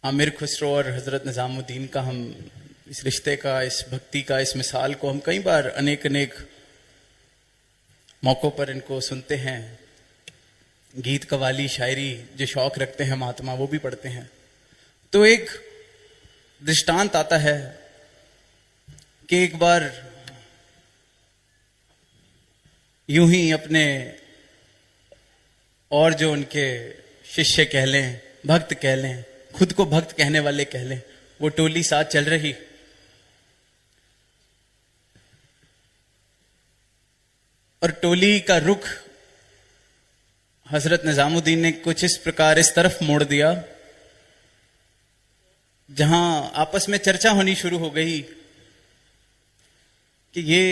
आमिर खुसरो और हजरत निजामुद्दीन का हम इस रिश्ते का, इस भक्ति का, इस मिसाल को हम कई बार अनेक अनेक मौक़ों पर इनको सुनते हैं। गीत, कवाली, शायरी जो शौक रखते हैं महात्मा वो भी पढ़ते हैं। तो एक दृष्टांत आता है कि एक बार यूं ही अपने और जो उनके शिष्य कह लें, भक्त कह लें, खुद को भक्त कहने वाले कह लें, वो टोली साथ चल रही और टोली का रुख हजरत निजामुद्दीन ने कुछ इस प्रकार इस तरफ मोड़ दिया जहां आपस में चर्चा होनी शुरू हो गई कि ये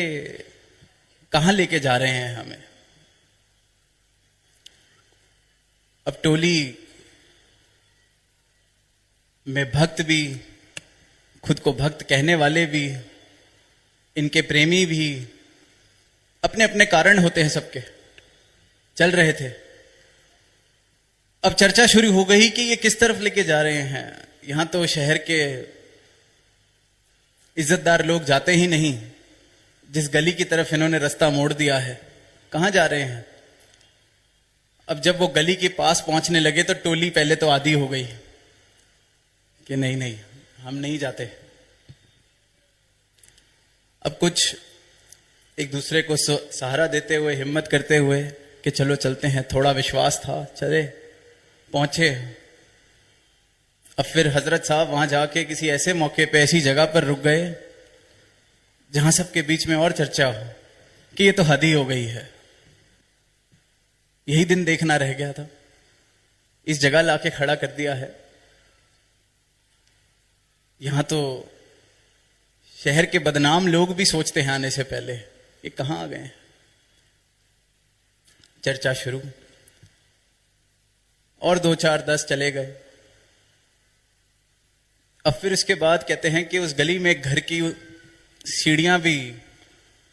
कहां लेके जा रहे हैं हमें। अब टोली में भक्त भी, खुद को भक्त कहने वाले भी, इनके प्रेमी भी, अपने अपने कारण होते हैं सबके, चल रहे थे। अब चर्चा शुरू हो गई कि ये किस तरफ लेके जा रहे हैं। यहां तो शहर के इज्जतदार लोग जाते ही नहीं, जिस गली की तरफ इन्होंने रास्ता मोड़ दिया है, कहां जा रहे हैं। अब जब वो गली के पास पहुंचने लगे तो टोली पहले तो आधी हो गई कि नहीं नहीं हम नहीं जाते। अब कुछ एक दूसरे को सहारा देते हुए, हिम्मत करते हुए कि चलो चलते हैं, थोड़ा विश्वास था, चले पहुंचे। अब फिर हजरत साहब वहां जाके किसी ऐसे मौके पे, ऐसी जगह पर रुक गए जहां सबके बीच में और चर्चा हो कि ये तो हद ही हो गई है। यही दिन देखना रह गया था, इस जगह लाके खड़ा कर दिया है। यहां तो शहर के बदनाम लोग भी सोचते हैं आने से पहले ये कहां आ गए। चर्चा शुरू, और 2, 4, 10 चले गए। अब फिर उसके बाद कहते हैं कि उस गली में एक घर की सीढ़ियां भी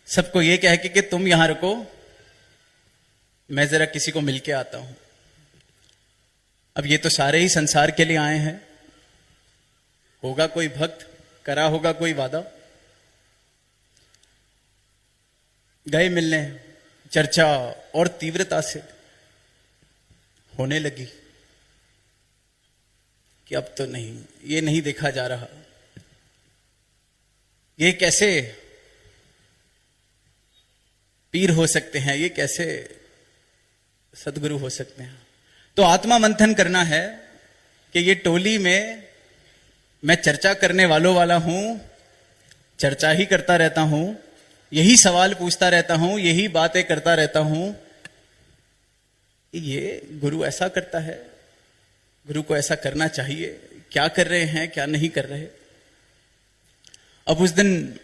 सबको ये कह के कि तुम यहां रुको, मैं जरा किसी को मिलके आता हूं। अब ये तो सारे ही संसार के लिए आए हैं, होगा कोई भक्त, करा होगा कोई वादा। गए मिलने, चर्चा और तीव्रता से होने लगी कि अब तो नहीं, ये नहीं देखा जा रहा, ये कैसे पीर हो सकते हैं, ये कैसे सदगुरु हो सकते हैं। तो आत्मा मंथन करना है कि ये टोली में मैं चर्चा करने वालों वाला हूं, चर्चा ही करता रहता हूं, यही सवाल पूछता रहता हूं, यही बातें करता रहता हूं। ये गुरु ऐसा करता है, गुरु को ऐसा करना चाहिए, क्या कर रहे हैं, क्या नहीं कर रहे। अब उस दिन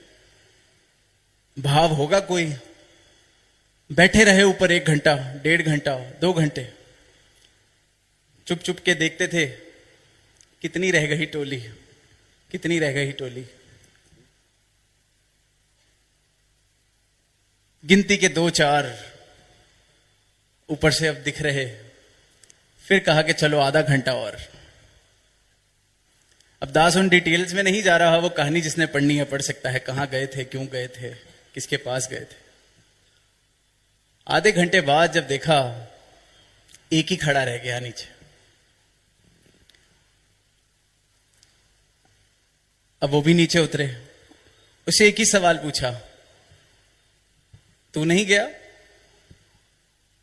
भाव होगा कोई, बैठे रहे ऊपर 1 घंटा, 1.5 घंटा, 2 घंटे, चुप चुप के देखते थे कितनी रह गई टोली, कितनी रह गई टोली। गिनती के 2, 4 ऊपर से अब दिख रहे। फिर कहा कि चलो आधा घंटा और। अब दास उन डिटेल्स में नहीं जा रहा, वो कहानी जिसने पढ़नी है पढ़ सकता है, कहां गए थे, क्यों गए थे, किसके पास गए थे। आधे घंटे बाद जब देखा एक ही खड़ा रह गया नीचे। अब वो भी नीचे उतरे, उसे एक ही सवाल पूछा, तू नहीं गया,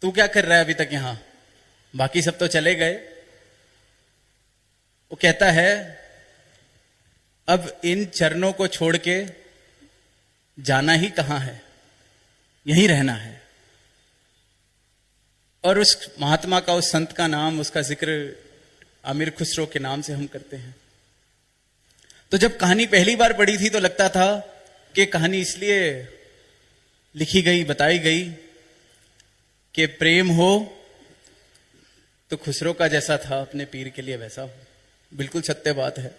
तू क्या कर रहा है अभी तक यहां, बाकी सब तो चले गए। वो कहता है अब इन चरणों को छोड़ के जाना ही कहां है, यहीं रहना है। और उस महात्मा का, उस संत का नाम, उसका जिक्र आमिर खुसरो के नाम से हम करते हैं। तो जब कहानी पहली बार पढ़ी थी तो लगता था कि कहानी इसलिए लिखी गई, बताई गई कि प्रेम हो तो खुसरो का जैसा था अपने पीर के लिए वैसा हो। बिल्कुल सत्य बात है।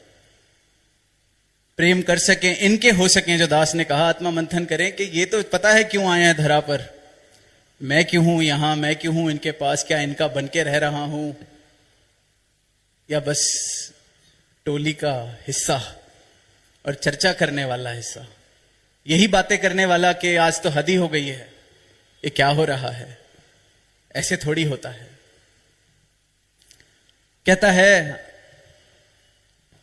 प्रेम कर सकें, इनके हो सकें, जो दास ने कहा आत्मा मंथन करें कि ये तो पता है क्यों आए हैं धरा पर, मैं क्यों हूं यहां, मैं क्यों हूं इनके पास, क्या इनका बन के रह रहा हूं, या बस टोली का हिस्सा और चर्चा करने वाला हिस्सा, यही बातें करने वाला कि आज तो हद ही हो गई है, ये क्या हो रहा है, ऐसे थोड़ी होता है। कहता है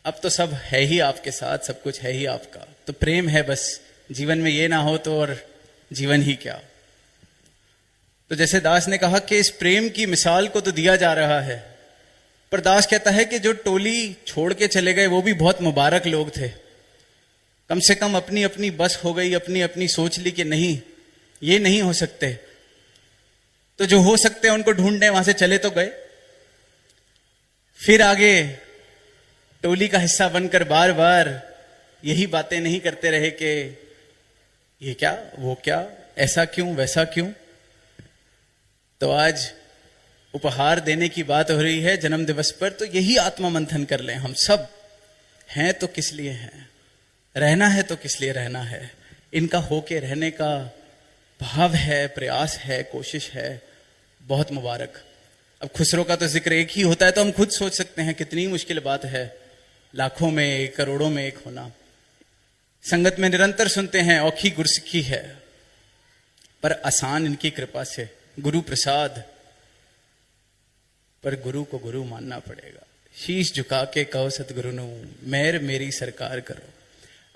अब तो सब है ही आपके साथ, सब कुछ है ही आपका, तो प्रेम है बस, जीवन में ये ना हो तो और जीवन ही क्या। तो जैसे दास ने कहा कि इस प्रेम की मिसाल को तो दिया जा रहा है, पर दास कहता है कि जो टोली छोड़ के चले गए वो भी बहुत मुबारक लोग थे। कम से कम अपनी अपनी बस हो गई, अपनी अपनी सोच ली कि नहीं ये नहीं हो सकते, तो जो हो सकते हैं उनको ढूंढने वहां से चले तो गए। फिर आगे टोली का हिस्सा बनकर बार बार यही बातें नहीं करते रहे कि ये क्या वो क्या, ऐसा क्यों वैसा क्यों। तो आज उपहार देने की बात हो रही है जन्म दिवस पर, तो यही आत्मा मंथन कर लें हम सब। हैं तो किस लिए हैं, रहना है तो किस लिए रहना है, इनका होके रहने का भाव है, प्रयास है, कोशिश है, बहुत मुबारक। अब खुसरो का तो जिक्र एक ही होता है तो हम खुद सोच सकते हैं कितनी मुश्किल बात है लाखों में करोड़ों में एक होना। संगत में निरंतर सुनते हैं औखी गुरसिखी है, पर आसान इनकी कृपा से, गुरु प्रसाद, पर गुरु को गुरु मानना पड़ेगा। शीश झुका के कहो सतगुरु नु मेहर मेरी सरकार करो।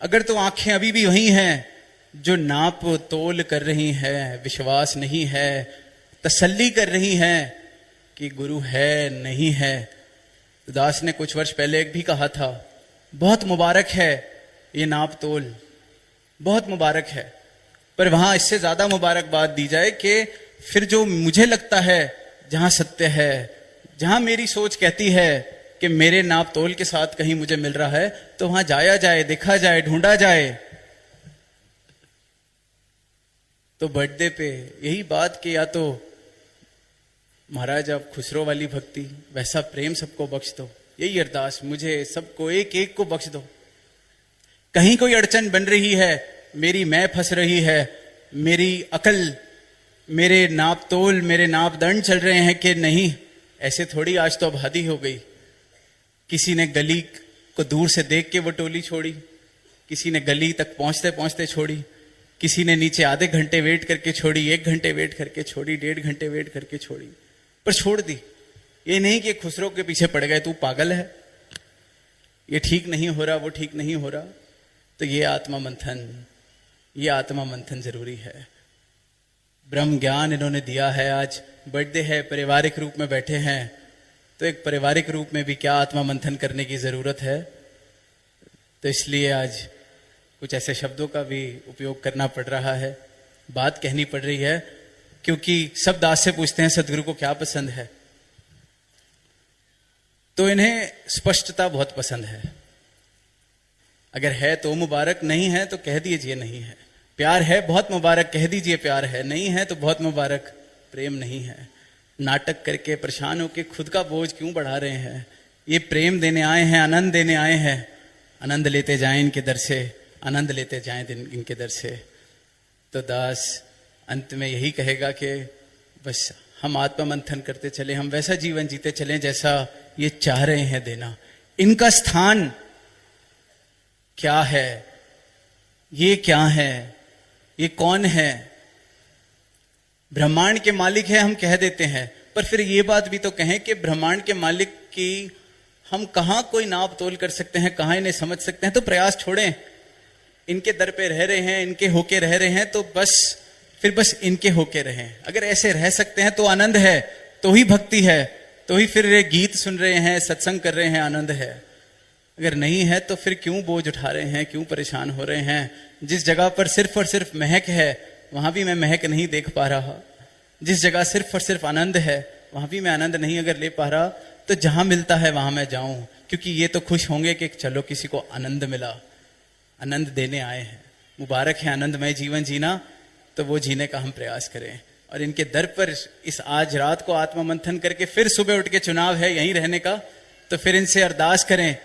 अगर तो आंखें अभी भी वही हैं जो नाप तोल कर रही हैं, विश्वास नहीं है, तसल्ली कर रही हैं कि गुरु है नहीं है। तो दास ने कुछ वर्ष पहले एक भी कहा था, बहुत मुबारक है ये नाप तोल, बहुत मुबारक है, पर वहां इससे ज्यादा मुबारकबाद दी जाए कि फिर जो मुझे लगता है जहां सत्य है, जहां मेरी सोच कहती है कि मेरे नाप तोल के साथ कहीं मुझे मिल रहा है, तो वहां जाया जाए, देखा जाए, ढूंढा जाए। तो बर्थडे पे यही बात कि या तो महाराज आप खुसरो वाली भक्ति, वैसा प्रेम सबको बख्श दो, यही अरदास, मुझे सबको एक एक को बख्श दो। कहीं कोई अड़चन बन रही है, मेरी मैं फंस रही है, मेरी अकल, मेरे नाप तोल, मेरे नापदंड चल रहे हैं कि नहीं, ऐसे थोड़ी, आज तो अब हद ही हो गई। किसी ने गली को दूर से देख के वो टोली छोड़ी, किसी ने गली तक पहुंचते पहुंचते छोड़ी, किसी ने नीचे आधे घंटे वेट करके छोड़ी, 1 घंटे वेट करके छोड़ी, 1.5 घंटे वेट करके छोड़ी, पर छोड़ दी। ये नहीं कि खुसरो के पीछे पड़ गए, तू पागल है, ये ठीक नहीं हो रहा, वो ठीक नहीं हो रहा। तो ये आत्मा मंथन जरूरी है। ब्रह्म ज्ञान इन्होंने दिया है, आज बर्थडे है, पारिवारिक रूप में बैठे हैं, तो एक पारिवारिक रूप में भी क्या आत्मा मंथन करने की जरूरत है। तो इसलिए आज कुछ ऐसे शब्दों का भी उपयोग करना पड़ रहा है, बात कहनी पड़ रही है, क्योंकि सब दास से पूछते हैं सदगुरु को क्या पसंद है, तो इन्हें स्पष्टता बहुत पसंद है। अगर है तो मुबारक, नहीं है तो कह दीजिए नहीं है। प्यार है बहुत मुबारक, कह दीजिए प्यार है, नहीं है तो बहुत मुबारक, प्रेम नहीं है। नाटक करके परेशान होकर खुद का बोझ क्यों बढ़ा रहे हैं, ये प्रेम देने आए हैं, आनंद देने आए हैं, आनंद लेते जाएं इनके दर से, आनंद लेते जाएं इनके दर से। तो दास अंत में यही कहेगा कि बस हम आत्मा मंथन करते चले, हम वैसा जीवन जीते चले जैसा ये चाह रहे हैं देना। इनका स्थान क्या है, ये क्या है, ये कौन है। ब्रह्मांड के मालिक है हम कह देते हैं, पर फिर ये बात भी तो कहें कि ब्रह्मांड के मालिक की हम कहां कोई नाप तोल कर सकते हैं, कहां इन्हें समझ सकते हैं। तो प्रयास छोड़ें, इनके दर पे रह रहे हैं, इनके होके रह रहे हैं, तो बस इनके होके रहें। अगर ऐसे रह सकते हैं तो आनंद है, तो ही भक्ति है, तो ही फिर ये गीत सुन रहे हैं, सत्संग कर रहे हैं, आनंद है। अगर नहीं है तो फिर क्यों बोझ उठा रहे हैं, क्यों परेशान हो रहे हैं। जिस जगह पर सिर्फ और सिर्फ महक है, वहां भी मैं महक नहीं देख पा रहा। जिस जगह सिर्फ और सिर्फ आनंद है, वहां भी मैं आनंद नहीं अगर ले पा रहा, तो जहां मिलता है वहां मैं जाऊं, क्योंकि ये तो खुश होंगे कि चलो किसी को आनंद मिला, आनंद देने आए हैं। मुबारक है आनंदमय जीवन जीना, तो वो जीने का हम प्रयास करें। और इनके दर पर इस आज रात को आत्मा मंथन करके फिर सुबह उठ के चुनाव है यहीं रहने का, तो फिर इनसे अरदास करें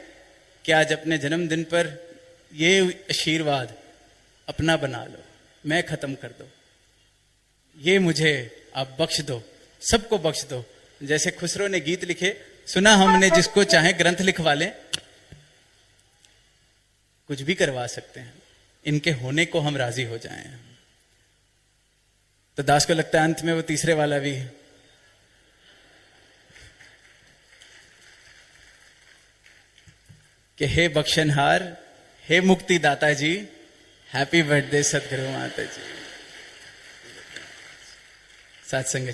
कि आज अपने जन्मदिन पर ये आशीर्वाद अपना बना लो, मैं खत्म कर दो, ये मुझे आप बख्श दो, सबको बख्श दो। जैसे खुसरो ने गीत लिखे, सुना हमने जिसको चाहे ग्रंथ लिखवा लें, कुछ भी करवा सकते हैं, इनके होने को हम राजी हो जाएं। तो दास को लगता है अंत में वो तीसरे वाला भी है। कि हे बख्शनहार, हे मुक्तिदाता जी, हैप्पी बर्थडे सदगुरु माता जी। साथ संगत जी।